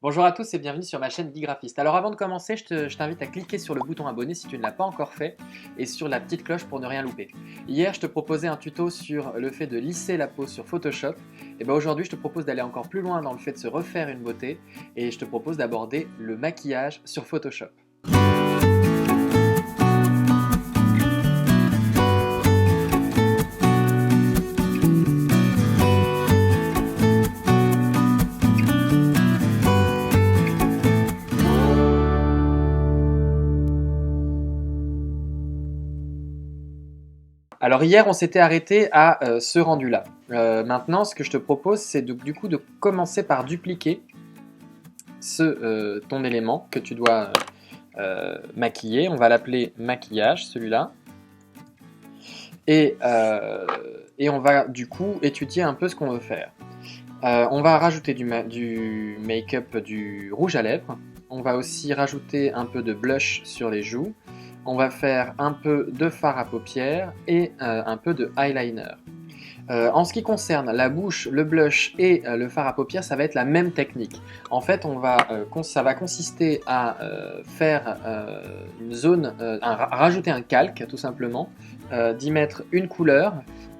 Bonjour à tous et bienvenue sur ma chaîne Bigraphiste. Alors avant de commencer, je t'invite à cliquer sur le bouton abonner si tu ne l'as pas encore fait et sur la petite cloche pour ne rien louper. Hier, je te proposais un tuto sur le fait de lisser la peau sur Photoshop. Et bien aujourd'hui, je te propose d'aller encore plus loin dans le fait de se refaire une beauté et je te propose d'aborder le maquillage sur Photoshop. Alors hier, on s'était arrêté à ce rendu-là. Maintenant, ce que je te propose, c'est du coup de commencer par dupliquer ton élément que tu dois maquiller. On va l'appeler maquillage, celui-là. Et on va du coup étudier un peu ce qu'on veut faire. On va rajouter du make-up, du rouge à lèvres. On va aussi rajouter un peu de blush sur les joues. On va faire un peu de fard à paupières et un peu de eyeliner. En ce qui concerne la bouche, le blush et le fard à paupières, ça va être la même technique. En fait, ça va consister à faire une zone, à rajouter un calque tout simplement, d'y mettre une couleur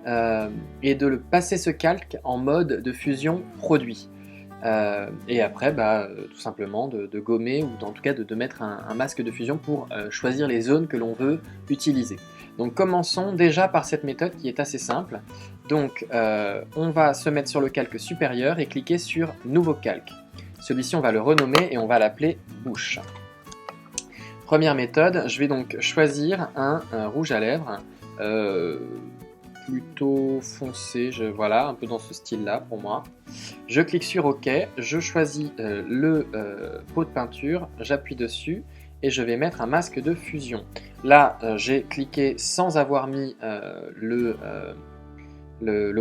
et de passer ce calque en mode de fusion produit. Et après, tout simplement de gommer ou en tout cas de mettre un masque de fusion pour choisir les zones que l'on veut utiliser. Donc commençons déjà par cette méthode qui est assez simple. Donc on va se mettre sur le calque supérieur et cliquer sur Nouveau calque. Celui-ci on va le renommer et on va l'appeler Bouche. Première méthode, je vais donc choisir un rouge à lèvres plutôt foncé, voilà, un peu dans ce style-là pour moi. Je clique sur OK, je choisis le pot de peinture, j'appuie dessus et je vais mettre un masque de fusion. Là, j'ai cliqué sans avoir mis le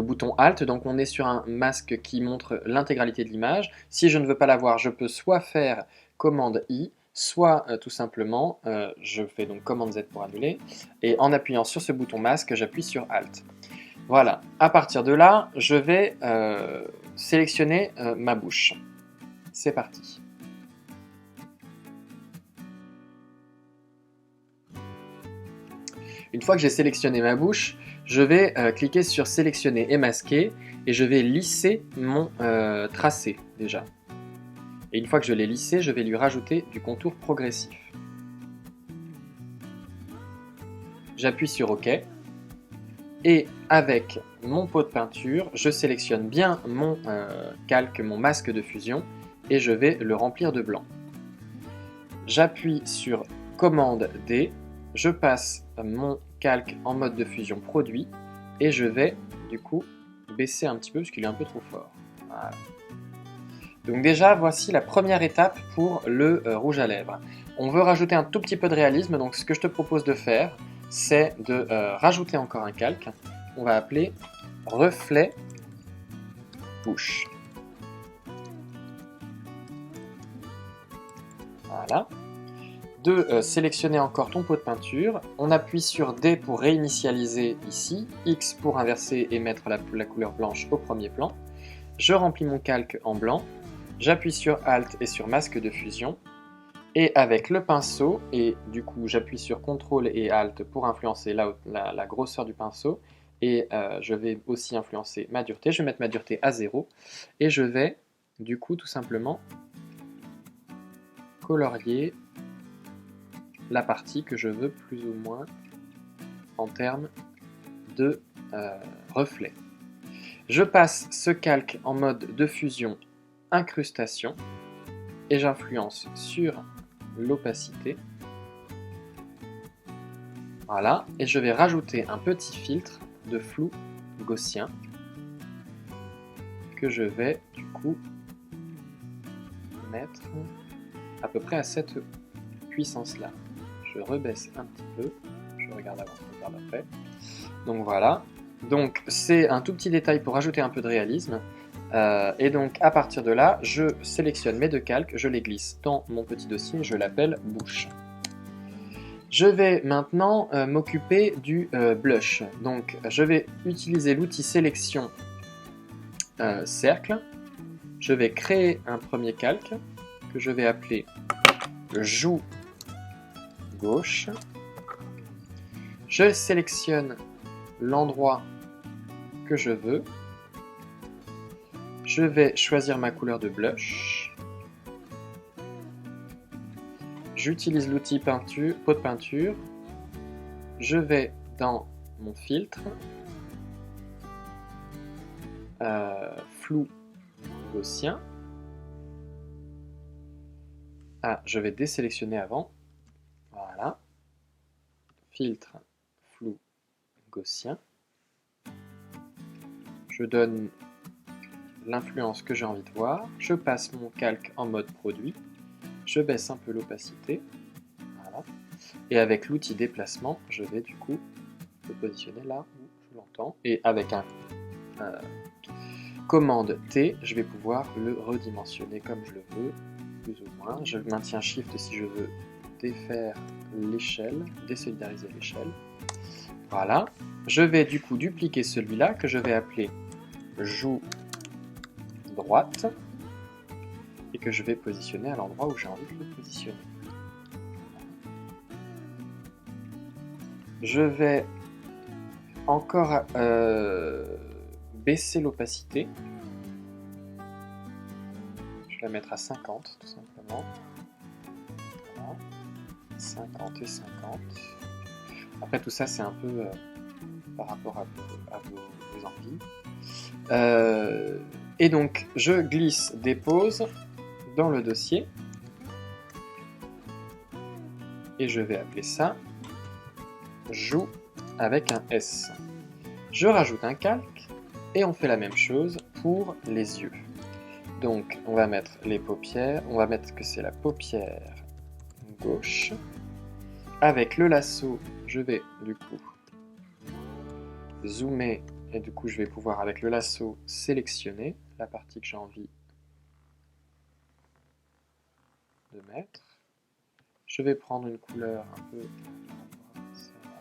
bouton Alt, donc on est sur un masque qui montre l'intégralité de l'image. Si je ne veux pas la voir, je peux soit faire commande I, soit tout simplement, je fais donc commande Z pour annuler, et en appuyant sur ce bouton masque, j'appuie sur Alt. Voilà, à partir de là, je vais sélectionner ma bouche. C'est parti. Une fois que j'ai sélectionné ma bouche, je vais cliquer sur sélectionner et masquer et je vais lisser mon tracé déjà. Et une fois que je l'ai lissé, je vais lui rajouter du contour progressif. J'appuie sur OK. Et avec mon pot de peinture, je sélectionne bien mon calque, mon masque de fusion, et je vais le remplir de blanc. J'appuie sur commande D, je passe mon calque en mode de fusion produit, et je vais du coup baisser un petit peu parce qu'il est un peu trop fort. Voilà. Donc déjà, voici la première étape pour le rouge à lèvres. On veut rajouter un tout petit peu de réalisme, donc ce que je te propose de faire, c'est de rajouter encore un calque. On va appeler reflet bouche. Voilà. De sélectionner encore ton pot de peinture. On appuie sur D pour réinitialiser ici, X pour inverser et mettre la couleur blanche au premier plan. Je remplis mon calque en blanc. J'appuie sur Alt et sur masque de fusion. Et avec le pinceau, et du coup j'appuie sur CTRL et ALT pour influencer la grosseur du pinceau, et je vais aussi influencer ma dureté. Je vais mettre ma dureté à 0, et je vais du coup tout simplement colorier la partie que je veux plus ou moins en termes de reflet. Je passe ce calque en mode de fusion incrustation, et j'influence sur l'opacité. Voilà, et je vais rajouter un petit filtre de flou gaussien que je vais du coup mettre à peu près à cette puissance là. Je rebaisse un petit peu, je regarde avant, je regarde après. Donc voilà, donc c'est un tout petit détail pour ajouter un peu de réalisme. Et donc à partir de là, je sélectionne mes deux calques, je les glisse dans mon petit dossier, je l'appelle bouche. Je vais maintenant m'occuper du blush. Donc je vais utiliser l'outil sélection cercle. Je vais créer un premier calque que je vais appeler joue gauche. Je sélectionne l'endroit que je veux. Je vais choisir ma couleur de blush. J'utilise l'outil pot de peinture. Je vais dans mon filtre. Flou gaussien. Ah, je vais désélectionner avant. Voilà. Filtre flou gaussien. Je donne l'influence que j'ai envie de voir. Je passe mon calque en mode produit. Je baisse un peu l'opacité. Voilà. Et avec l'outil déplacement, je vais du coup le positionner là où je l'entends. Et avec un commande T, je vais pouvoir le redimensionner comme je le veux, plus ou moins. Je maintiens Shift si je veux défaire l'échelle, désolidariser l'échelle. Voilà. Je vais du coup dupliquer celui-là que je vais appeler joue droite et que je vais positionner à l'endroit où j'ai envie de le positionner. Je vais encore baisser l'opacité. Je vais la mettre à 50 tout simplement. Voilà. 50 et 50. Après tout ça c'est un peu par rapport à vos envies. Et donc je glisse dépose dans le dossier et je vais appeler ça joue avec un S. Je rajoute un calque et on fait la même chose pour les yeux. Donc on va mettre les paupières, on va mettre que c'est la paupière gauche. Avec le lasso, je vais du coup zoomer et du coup je vais pouvoir avec le lasso sélectionner la partie que j'ai envie de mettre. Je vais prendre une couleur un peu...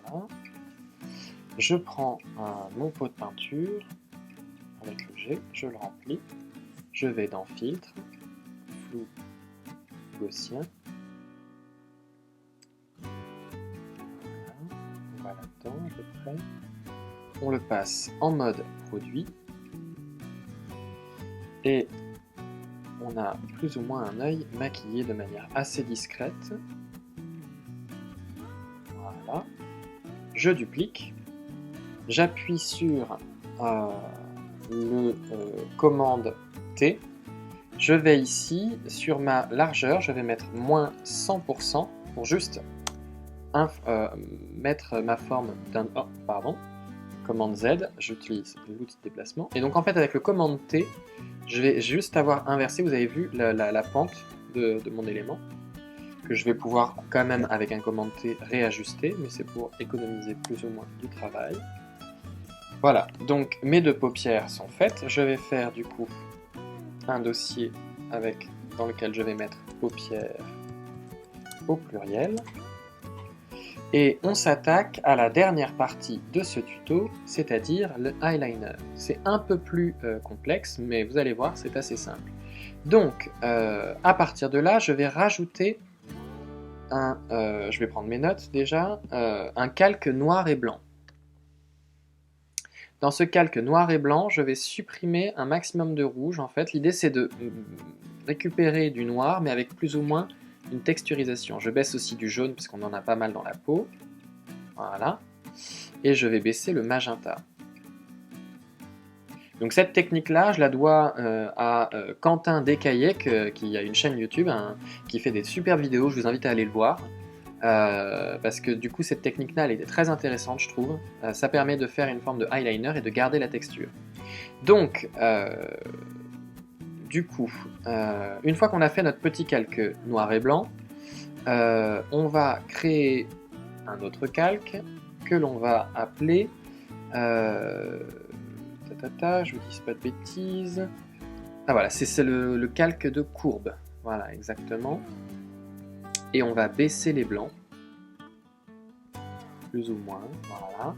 Voilà. Je prends mon pot de peinture avec le G, je le remplis. Je vais dans filtre, flou gaussien. Voilà. On va là-dedans à peu près. On le passe en mode produit. Et on a plus ou moins un œil maquillé de manière assez discrète. Voilà. Je duplique. J'appuie sur le commande T. Je vais ici, sur ma largeur, je vais mettre moins 100% pour juste mettre ma forme d'un... Oh, pardon. Commande Z, j'utilise l'outil de déplacement. Et donc en fait avec le commande T, je vais juste avoir inversé, vous avez vu la pente de mon élément, que je vais pouvoir quand même avec un commande T réajuster, mais c'est pour économiser plus ou moins du travail. Voilà, donc mes deux paupières sont faites. Je vais faire du coup un dossier dans lequel je vais mettre paupières au pluriel. Et on s'attaque à la dernière partie de ce tuto, c'est-à-dire le eyeliner. C'est un peu plus complexe, mais vous allez voir, c'est assez simple. Donc, à partir de là, je vais rajouter je vais prendre mes notes déjà, un calque noir et blanc. Dans ce calque noir et blanc, je vais supprimer un maximum de rouge. En fait, l'idée c'est de récupérer du noir, mais avec plus ou moins une texturisation. Je baisse aussi du jaune, parce qu'on en a pas mal dans la peau. Voilà. Et je vais baisser le magenta. Donc cette technique-là, je la dois à Quentin Descaillec, qui a une chaîne YouTube, qui fait des super vidéos, je vous invite à aller le voir. Parce que du coup cette technique-là, elle est très intéressante, je trouve. Ça permet de faire une forme de eyeliner et de garder la texture. Donc, du coup, une fois qu'on a fait notre petit calque noir et blanc, on va créer un autre calque que l'on va appeler... je vous dis pas de bêtises. Ah voilà, c'est le calque de courbe. Voilà, exactement. Et on va baisser les blancs. Plus ou moins, voilà.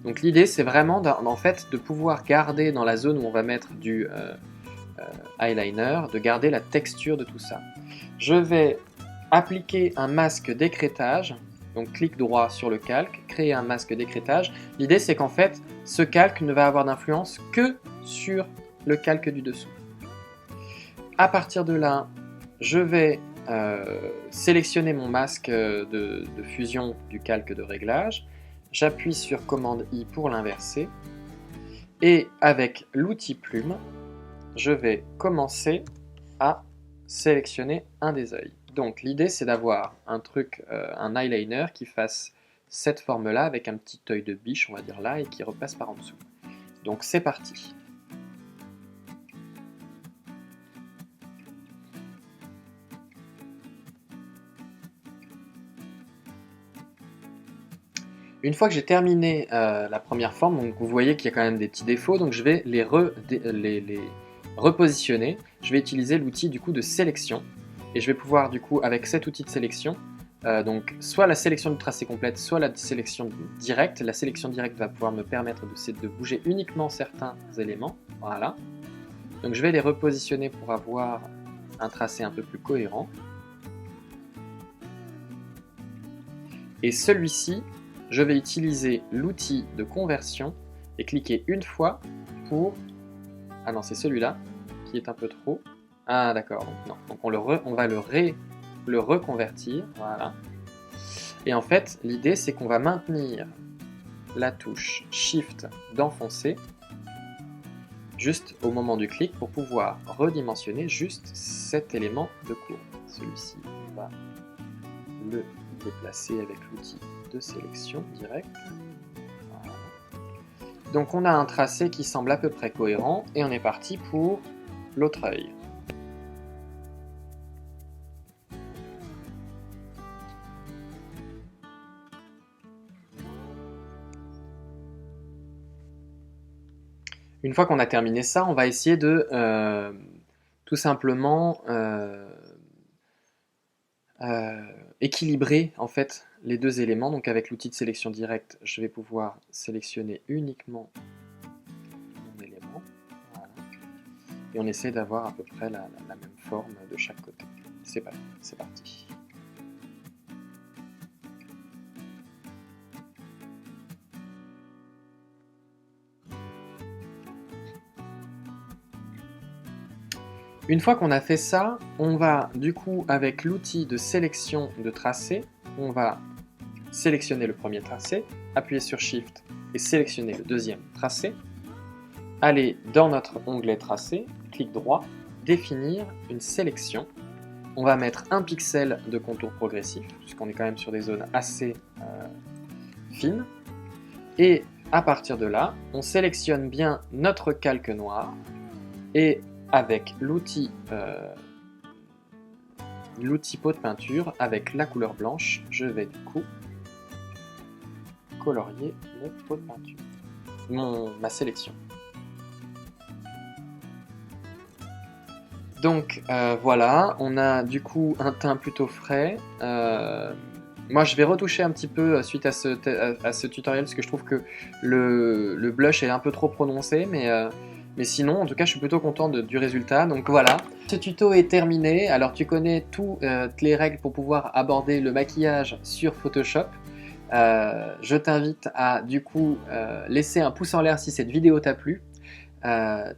Donc l'idée, c'est vraiment en fait de pouvoir garder dans la zone où on va mettre du eyeliner, de garder la texture de tout ça. Je vais appliquer un masque d'écrêtage, donc clic droit sur le calque, créer un masque d'écrêtage. L'idée c'est qu'en fait, ce calque ne va avoir d'influence que sur le calque du dessous. À partir de là, je vais sélectionner mon masque de fusion du calque de réglage. J'appuie sur commande I pour l'inverser. Et avec l'outil plume, je vais commencer à sélectionner un des œils. Donc l'idée c'est d'avoir un eyeliner qui fasse cette forme-là avec un petit œil de biche, on va dire là, et qui repasse par en dessous. Donc c'est parti. Une fois que j'ai terminé la première forme, donc vous voyez qu'il y a quand même des petits défauts, donc je vais les repositionner. Je vais utiliser l'outil du coup de sélection et je vais pouvoir du coup avec cet outil de sélection, donc soit la sélection du tracé complète, soit la sélection directe. La sélection directe va pouvoir me permettre de bouger uniquement certains éléments. Voilà. Donc je vais les repositionner pour avoir un tracé un peu plus cohérent. Et celui-ci, je vais utiliser l'outil de conversion et cliquer une fois pour... Ah non, c'est celui-là qui est un peu trop. Ah d'accord, donc non. Donc on va le reconvertir, voilà. Et en fait, l'idée c'est qu'on va maintenir la touche Shift d'enfoncer juste au moment du clic pour pouvoir redimensionner juste cet élément de courbe. Celui-ci, on va le déplacer avec l'outil de sélection direct. Voilà. Donc on a un tracé qui semble à peu près cohérent et on est parti pour l'autre œil. Une fois qu'on a terminé ça, on va essayer de tout simplement équilibrer en fait les deux éléments. Donc avec l'outil de sélection directe, je vais pouvoir sélectionner uniquement mon élément. Voilà. Et on essaie d'avoir à peu près la même forme de chaque côté. C'est parti. Une fois qu'on a fait ça, on va du coup avec l'outil de sélection de tracé, on va sélectionner le premier tracé, appuyer sur Shift et sélectionner le deuxième tracé, aller dans notre onglet tracé, clic droit, définir une sélection. On va mettre un pixel de contour progressif, puisqu'on est quand même sur des zones assez fines. Et à partir de là, on sélectionne bien notre calque noir et avec l'outil pot de peinture, avec la couleur blanche, je vais du coup colorier mon pot de peinture, ma sélection. Donc voilà, on a du coup un teint plutôt frais. Moi je vais retoucher un petit peu suite à ce tutoriel parce que je trouve que le blush est un peu trop prononcé, mais sinon, en tout cas, je suis plutôt content du résultat. Donc voilà, ce tuto est terminé. Alors tu connais toutes les règles pour pouvoir aborder le maquillage sur Photoshop. Je t'invite à du coup laisser un pouce en l'air si cette vidéo t'a plu.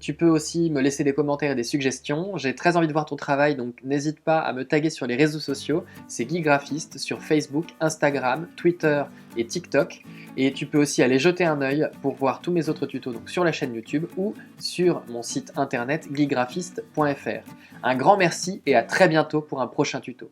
Tu peux aussi me laisser des commentaires et des suggestions. J'ai très envie de voir ton travail, donc n'hésite pas à me taguer sur les réseaux sociaux. C'est Guy Graphiste sur Facebook, Instagram, Twitter et TikTok. Et tu peux aussi aller jeter un œil pour voir tous mes autres tutos donc sur la chaîne YouTube ou sur mon site internet guygraphiste.fr. Un grand merci et à très bientôt pour un prochain tuto.